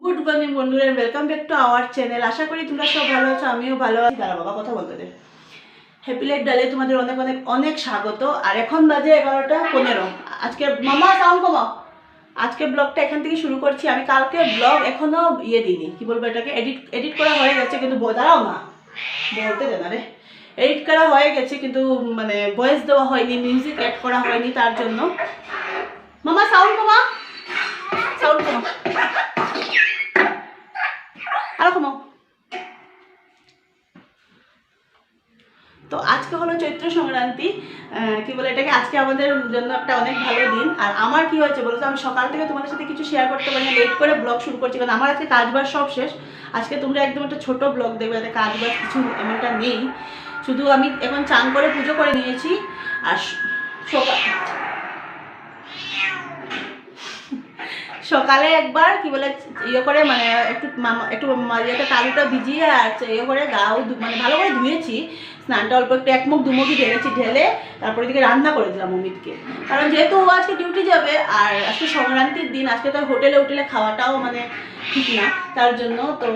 Good morning বন্ধুরা, welcome back to our channel. আশা করি তোমরা সব ভালো আছো, আমিও ভালো আছি। দাঁড়া বাবা কথা বলতে দে। হ্যাপি লাইফ ডালে তোমাদের অনেক অনেক অনেক স্বাগত। আর এখন বাজে 11:15। আজকে মামা সাউন্ড কমাও। আজকে ব্লগটা এখান থেকে শুরু করছি। আমি কালকে ব্লগ এখনো দিইনি, কি বলবো এটাকে, এডিট করা হয়ে গেছে, কিন্তু দাঁড়াও না, বলতে দে না রে। এডিট করা হয়ে গেছে কিন্তু মানে ভয়েস দেওয়া হয়নি, মিউজিক অ্যাড করা হয়নি, তার জন্য। মামা সাউন্ড কমা, সাউন্ড কমা, আরো কমাও। তো আজকে হলো চৈত্র সংক্রান্তি, কি বলে এটাকে, আজকে আমাদের জন্য একটা অনেক ভালো দিন। আর আমার কি হয়েছে বলতো, আমি সকাল থেকে তোমাদের সাথে কিছু শেয়ার করতে পারি না, লেট করে ব্লগ শুরু করছি, কারণ আমার আজকে কাজবাজ সব শেষ। আজকে তোমরা একদম একটা ছোট ব্লগ দেখবে, যাতে কাজবাজ কিছু এমনটা নেই। শুধু আমি এখন চান করে পুজো করে নিয়েছি। আর সকালে একবার কি বলে ইয়ে করে, মানে একটু ইয়েতে তালুটা ভিজিয়ে আর ইয়ে করে গাও মানে ভালো করে ধুয়েছি, স্নানটা অল্প একটু একমুখ দুমুখই ঢেলেছি, ঢেলে তারপরে দিকে রান্না করে দিলাম অমিতকে। কারণ যেহেতু ও আজকে ডিউটি যাবে, আর আজকে সংক্রান্তির দিন, আজকে তো হোটেলে খাওয়াটাও মানে ঠিক না, তার জন্য তো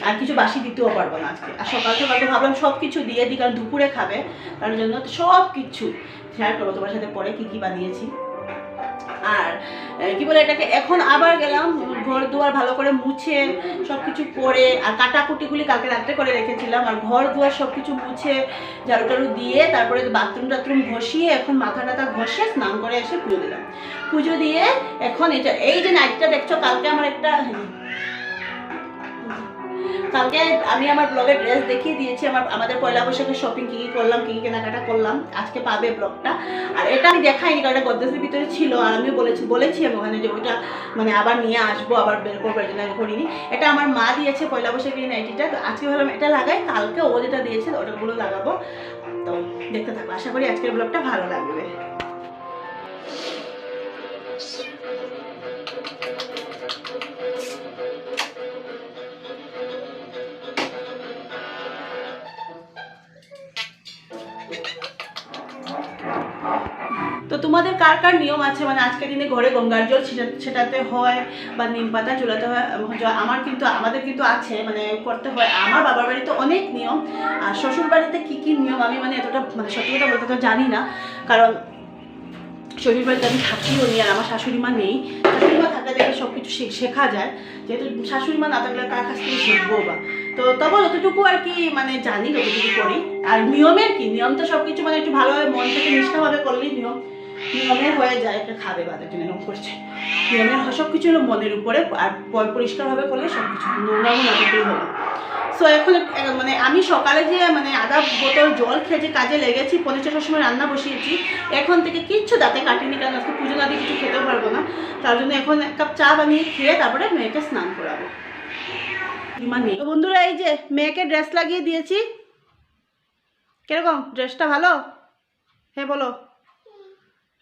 আর কিছু বাসি দিতেও পারবো না আজকে। আর সকাল সকাল তো ভাবলাম সব কিছু দিয়ে দিই, কারণ দুপুরে খাবে, তার জন্য তো সব কিছু শেয়ার করবো তোমার সাথে পরে কী কী বানিয়েছি। আর কি বলে এটাকে, এখন আবার গেলাম ঘর দুয়ার ভালো করে মুছে সব কিছু করে, আর কাটাকুটিগুলি কালকে রাত্রে করে রেখেছিলাম, আর ঘর দুয়ার সব কিছু মুছে ঝাড়ু টাড়ু দিয়ে তারপরে বাথরুম ঘষিয়ে এখন মাথা টাথা ঘষে স্নান করে এসে পুজো দিলাম। পুজো দিয়ে এখন এই যে নাইটটা দেখছো, কালকে আমার একটা, কালকে আমি আমার ব্লগে ড্রেস দেখিয়ে দিয়েছি, আমাদের পয়লা বৈশাখের শপিং কী কী করলাম, কী কী কেনাকাটা করলাম, আজকে পাবে ব্লগটা। আর এটা আমি দেখাইনি, কারণ এটা গদ্রেজের ভিতরে ছিল, আর আমিও বলেছি আমি ওখানে যে ওইটা মানে আবার নিয়ে আসবো, আবার বের করবো, এই জন্য আমি করিনি। এটা আমার মা দিয়েছে পয়লা বৈশাখের নাইটিটা, তো আজকে ভাবলাম এটা লাগাই, কালকে ও যেটা দিয়েছে ওটাগুলো লাগাবো। তো দেখতে থাকবো, আশা করি আজকের ব্লগটা ভালো লাগবে। তো তোমাদের কার কার নিয়ম আছে, মানে আজকের দিনে ঘরে গঙ্গার জল ছেটাতে হয় বা নিম পাতা ঝোলাতে হয়? আমাদের কিন্তু আছে, মানে করতে হয়। আমার বাবার বাড়িতে অনেক নিয়ম, আর শ্বশুর বাড়িতে কী কী নিয়ম আমি মানে এতটা মানে সত্যি কথা বলতে তো জানি না, কারণ শ্বশুর বাড়িতে আমি থাকিও নি, আর আমার শাশুড়ি মা নেই। শাশুড়ি মা থাকা দেখে সব কিছু শেখা যায়, যেহেতু শাশুড়ি মা না থাকলে কার কাছ থেকে শিখবো বা। তো তবে যতটুকু আর কি মানে জানি, যতটুকু করি। আর নিয়মের কি, নিয়ম তো সব কিছু মানে একটু ভালোভাবে মন থেকে নিষ্ঠাভাবে করলেই নিয়মের হয়ে যায়। একটা খাবে বাদের জন্য এরকম করছে, নিয়মের সব কিছু হলো মনের উপরে, আর পরিষ্কারভাবে করলে সব কিছু নোংরামো নাটকই হলো। সো এখন মানে আমি সকালে যে মানে আধা বোতল জল খেয়ে যে কাজে লেগেছি, 5:45 সময় রান্না বসিয়েছি, এখন থেকে কিচ্ছু দাঁতে কাটিনি, কারণ আজকে পুজো না দিয়ে কিছু খেতেও পারবো না, তার জন্য এখন 1 কাপ চা বানিয়ে খেয়ে তারপরে মেয়েকে স্নান করাবো। তো বন্ধুরা, এই যে মেয়েকে ড্রেস লাগিয়ে দিয়েছি, কিরকম ড্রেসটা ভালো? হ্যাঁ বলো।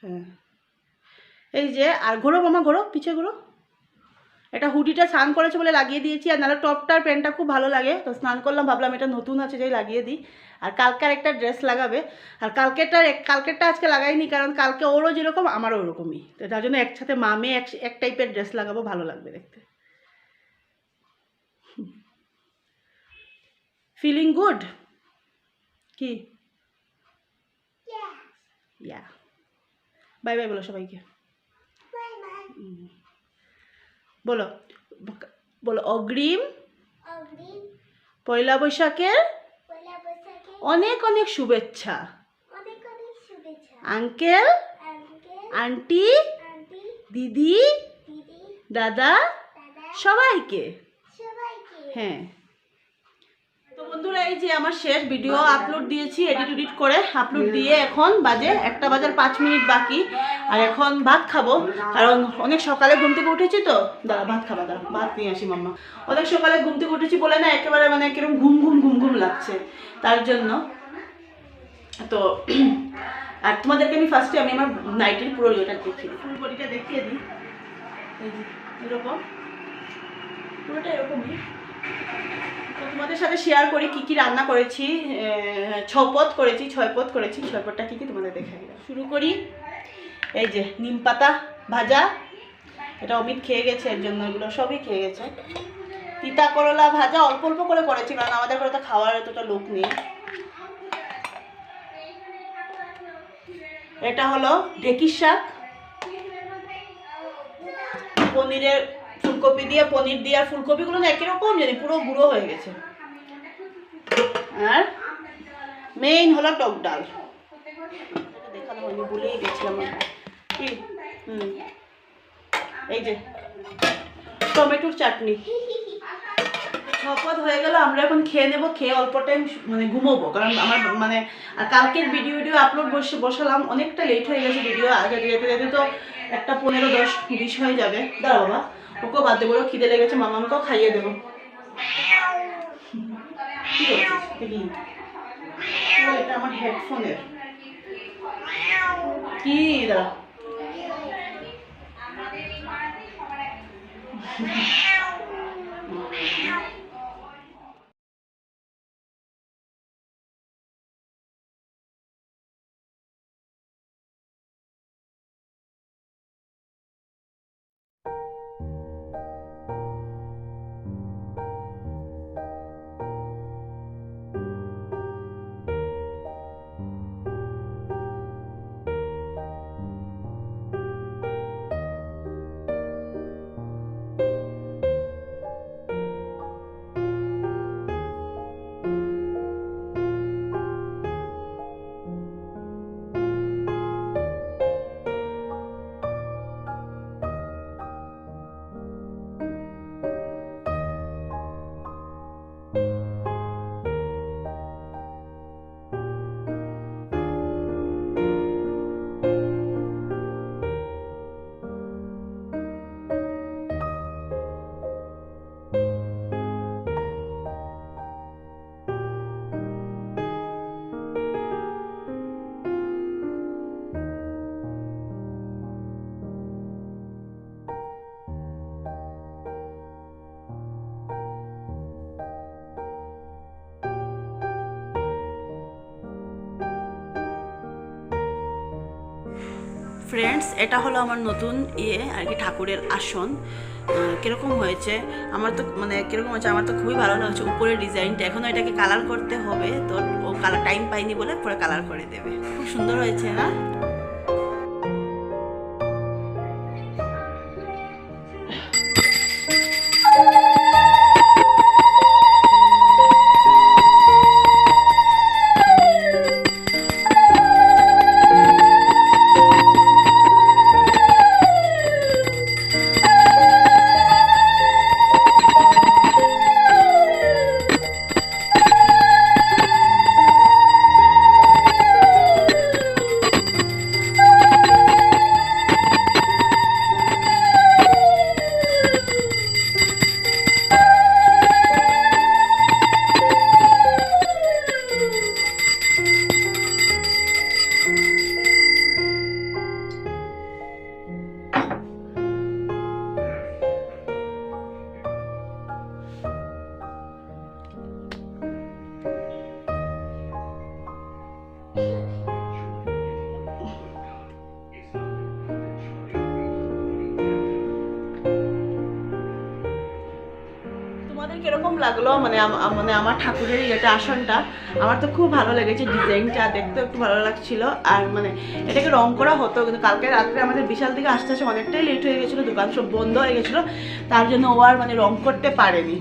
হ্যাঁ এই যে, আর ঘোরো মামা, ঘোরো পিছে ঘোরো। এটা হুডিটা স্নান করেছে বলে লাগিয়ে দিয়েছি, আর নাহলে টপটার প্যান্টটা খুব ভালো লাগে, তো স্নান করলাম, ভাবলাম এটা নতুন আছে যাই লাগিয়ে দিই। আর কালকের একটা ড্রেস লাগাবে, আর কালকেরটা আজকে লাগাইনি, কারণ কালকে ওরও যেরকম আমারও ওরকমই, তো তার জন্য একসাথে মামে এক টাইপের ড্রেস লাগাবো, ভালো লাগবে দেখতে। ফিলিং গুড কি? ইয়া বাই বাই বলো সবাইকে, বলো বলো অগ্রিম পয়লা বৈশাখের অনেক অনেক শুভেচ্ছা আঙ্কেল, আন্টি, দিদি, দাদা, সবাইকে। হ্যাঁ তো বন্ধুরা, এই যে আমার শেষ ভিডিও আপলোড দিয়েছি, এডিট করে আপলোড দিয়ে এখন বাজে 1টা বাজার 5 মিনিট বাকি। আর এখন ভাত খাবো, কারণ অনেক সকালে ঘুম থেকে উঠেছি, তো দাঁড়া ভাত খাবা, দাঁড়া ভাত নিয়ে আসি মাম্মা। অনেক সকালে ঘুম থেকে উঠেছি বলে না, একেবারে মানে কিরকম ঘুম লাগছে, তার জন্য। তো আর তোমাদেরকে আমি ফার্স্টে আমার নাইটের পুরো ইয়েটা দেখিয়ে দিই, ফুল বডিটা দেখিয়ে দিই। এই যে এরকম পুরোটা এরকমই। তো তোমাদের সাথে শেয়ার করি কি কি রান্না করেছি। 6 পদ করেছি, 6 পদটা কি কি তোমাদের দেখাই দিলাম। শুরু করি। এই যে নিম পাতা ভাজা, এটা অমিত খেয়ে গেছে, এর জন্য এগুলো সবই খেয়ে গেছে। তিতা করলা ভাজা অল্প অল্প করে করেছি, কারণ আমাদের ঘরে তো খাওয়ার এতটা লোক নেই। এটা হলো ঢেঁকির শাক, পনিরের ফুলকপি দিয়ে, পনির দিয়ে, আর ফুলকপিগুলো না একই রকম জানি পুরো গুঁড়ো হয়ে গেছে। আর মেইন হলো টক ডাল, দেখানো হয়নি, ভুলেই গেছিলাম কি। এই যে টমেটোর চাটনি। শপথ হয়ে গেল, আমরা এখন খেয়ে নেবো, খেয়ে অল্প টাইম মানে ঘুমোবো, কারণ আমার মানে আর কালকের ভিডিও আপলোড বসালাম, অনেকটা লেট হয়ে গেছে ভিডিও, আগে যেতে যেতে তো 1টা 15-10-20 হয়ে যাবে। দাঁড়া বাবা, ওকেও বাদ দেবো, খিদে লেগেছে, মামাকেও খাইয়ে দেবো। কি করছিস? এটা আমার হেডফোনের কি, দাঁড়া ফ্রেন্ডস, এটা হলো আমার নতুন আর কি ঠাকুরের আসন। কীরকম হয়েছে আমার তো মানে কীরকম হয়েছে আমার তো খুবই ভালো লাগছে। উপরের ডিজাইনটা এখনও এটাকে কালার করতে হবে, তো ও কালার টাইম পাইনি বলে পরে কালার করে দেবে। খুব সুন্দর হয়েছে না? কিরকম লাগলো মানে মানে আমার ঠাকুরের এটা আসনটা আমার তো খুব ভালো লেগেছে। ডিজাইনটা দেখতে একটু ভালো লাগছিল, আর মানে এটাকে রং করা হতো, কিন্তু কালকে রাত্রে আমাদের বিশাল দিকে আসতে আসতে অনেকটাই লেট হয়ে গেছিলো, দোকান সব বন্ধ হয়ে গেছিলো, তার জন্য ও আর মানে রং করতে পারেনি।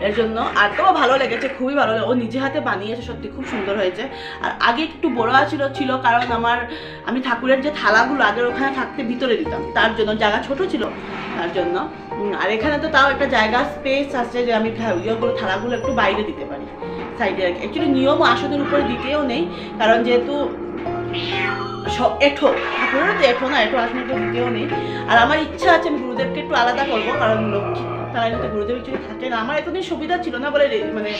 এর জন্য আর তো ভালো লেগেছে, খুবই ভালো লাগে, ও নিজে হাতে বানিয়েছে, সত্যি খুব সুন্দর হয়েছে। আর আগে একটু বড় ছিল কারণ আমি ঠাকুরের যে থালাগুলো আগের ওখানে থাকতে ভিতরে দিতাম, তার জন্য জায়গা ছোট ছিল তার জন্য। আর এখানে তো তাও একটা জায়গা স্পেস আছে যে আমি ইয়েগুলো থালাগুলো একটু বাইরে দিতে পারি সাইডে রাখি। অ্যাকচুয়ালি নিয়ম আসনের উপরে দিতেও নেই, কারণ যেহেতু এঠো ঠাকুরেরও তো এঠো না, এঠো আসনের উপরে দিতেও নেই। আর আমার ইচ্ছা আছে আমি গুরুদেবকে একটু আলাদা করবো, কারণ লক্ষ্মী তারা কিন্তু গুরুদেব একচুয়ালি থাকে না, আমার এতদিন সুবিধা ছিল না বলে মানে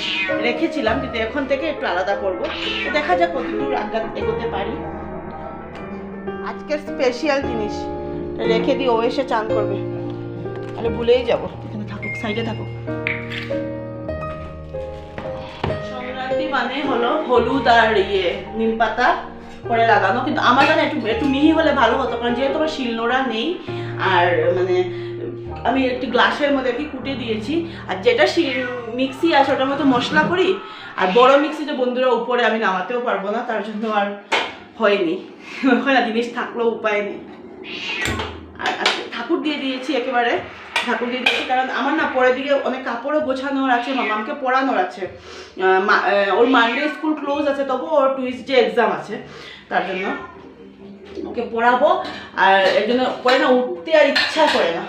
রেখেছিলাম, কিন্তু এখন থেকে একটু আলাদা করবো। তো দেখা যাক কতদূর আজ্ঞা এগোতে পারি। আজকের স্পেশাল জিনিস রেখে দিয়ে ও এসে চান করবে, তাহলে ভুলেই যাবো। এখানে থাকুক, সাইডে থাকুক। সংক্রান্তি মানে হলো হলুদ আর নিম পাতা করে লাগানো, কিন্তু আমার জানা একটু একটু মিহি হলে ভালো হতো, কারণ যেহেতু আমার শিলনোড়া নেই আর মানে আমি একটি গ্লাসের মধ্যে কি কুটে দিয়েছি, আর যেটা মিক্সি আছে ওটার মধ্যে মশলা করি, আর বড় মিক্সিতে বন্ধুরা উপরে আমি নামাতেও পারবো না, তার জন্য আর হয়নি, হয় না, জিনিস থাকলেও উপায় নেই। আর ঠাকুর দিয়ে দিয়েছি, একেবারে ঠাকুর দিয়ে দিয়েছি, কারণ আমার না পরের দিকে অনেক কাপড়ও গোছানোর আছে, মামাকে পড়ানোর আছে, ওর মানডে স্কুল ক্লোজ আছে, তবু ওর টুইসডে এক্সাম আছে, তার জন্য ওকে পড়াবো, আর এর জন্য পরে না উঠতে আর ইচ্ছা করে না,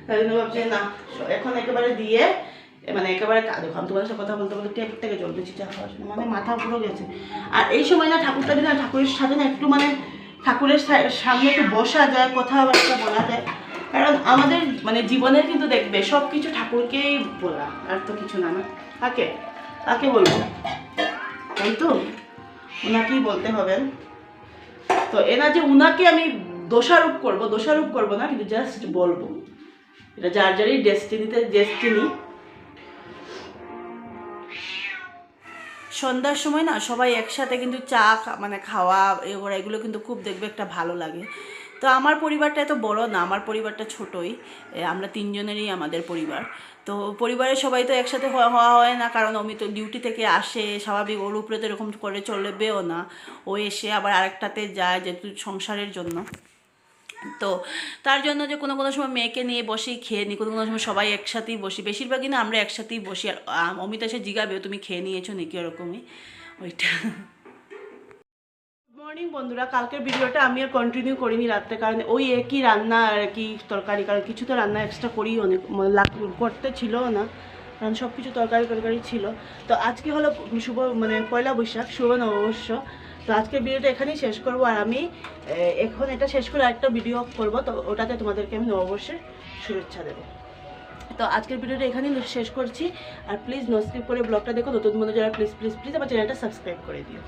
তাই জন্য ভাবছি না এখন একেবারে দিয়ে মানে একেবারে দেখো আমি তোমাদের সাথে কথা বলতে বলতে টেপ থেকে জল দিচ্ছি চা খাওয়ার জন্য, মানে মাথা পুরো গেছে। আর এই সময় না ঠাকুরটা দিন ঠাকুরের সাথে না একটু মানে ঠাকুরের সামনে একটু বসা যায়, কথাবার্তা বলা যায়, কারণ আমাদের মানে জীবনের কিন্তু দেখবে সব কিছু ঠাকুরকেই বলা, আর তো কিছু না, কাকে কাকে বলবো, তাই তো ওনাকেই বলতে হবে। তো এনা যে উনাকে আমি দোষারোপ করবো না, কিন্তু জাস্ট বলবো, এটা যার যারই ডেস্টিনি। সন্ধ্যার সময় না সবাই একসাথে কিন্তু চা মানে খাওয়া এগুলো কিন্তু খুব দেখবে একটা ভালো লাগে। তো আমার পরিবারটা এত বড় না, আমার পরিবারটা ছোটই, আমরা 3 জনেরই আমাদের পরিবার। তো পরিবারের সবাই তো একসাথে হওয়া হয় না, কারণ আমি তো ডিউটি থেকে আসে, স্বাভাবিক ওর উপরে তো এরকম করে চলবেও না, ও এসে আবার আরেকটাতে যায় যেহেতু সংসারের জন্য। তো তার জন্য যে কোনো কোনো সময় মেয়েকে নিয়ে বসি খেয়ে নিই, কোনো কোনো সময় সবাই একসাথেই বসি, বেশিরভাগই না আমরা একসাথেই বসি। আর অমিতা এসে জিগাবে তুমি খেয়ে নিয়েছো নাকি, ওরকমই ওইটা। গুড মর্নিং বন্ধুরা, কালকের ভিডিওটা আমি আর কন্টিনিউ করিনি রাত্রে, কারণ ওই একই রান্না আর কি তরকারি, কারণ কিছু তো রান্না এক্সট্রা করি অনেক করতে ছিল না, কারণ সব কিছু তরকারি ছিল। তো আজকে হলো শুভ মানে পয়লা বৈশাখ, শুভ নববর্ষ। তো আজকের ভিডিওটা এখানেই শেষ করবো, আর আমি এখন এটা শেষ করে একটা ভিডিও করবো, তো ওটাতে তোমাদেরকে আমি নববর্ষের শুভেচ্ছা দেবো। তো আজকের ভিডিওটা এখানেই শেষ করছি, আর প্লিজ নো স্কিপ করে ব্লগটা দেখো, নতুন বন্ধু যারা প্লিজ আমার চ্যানেলটা সাবস্ক্রাইব করে দিও।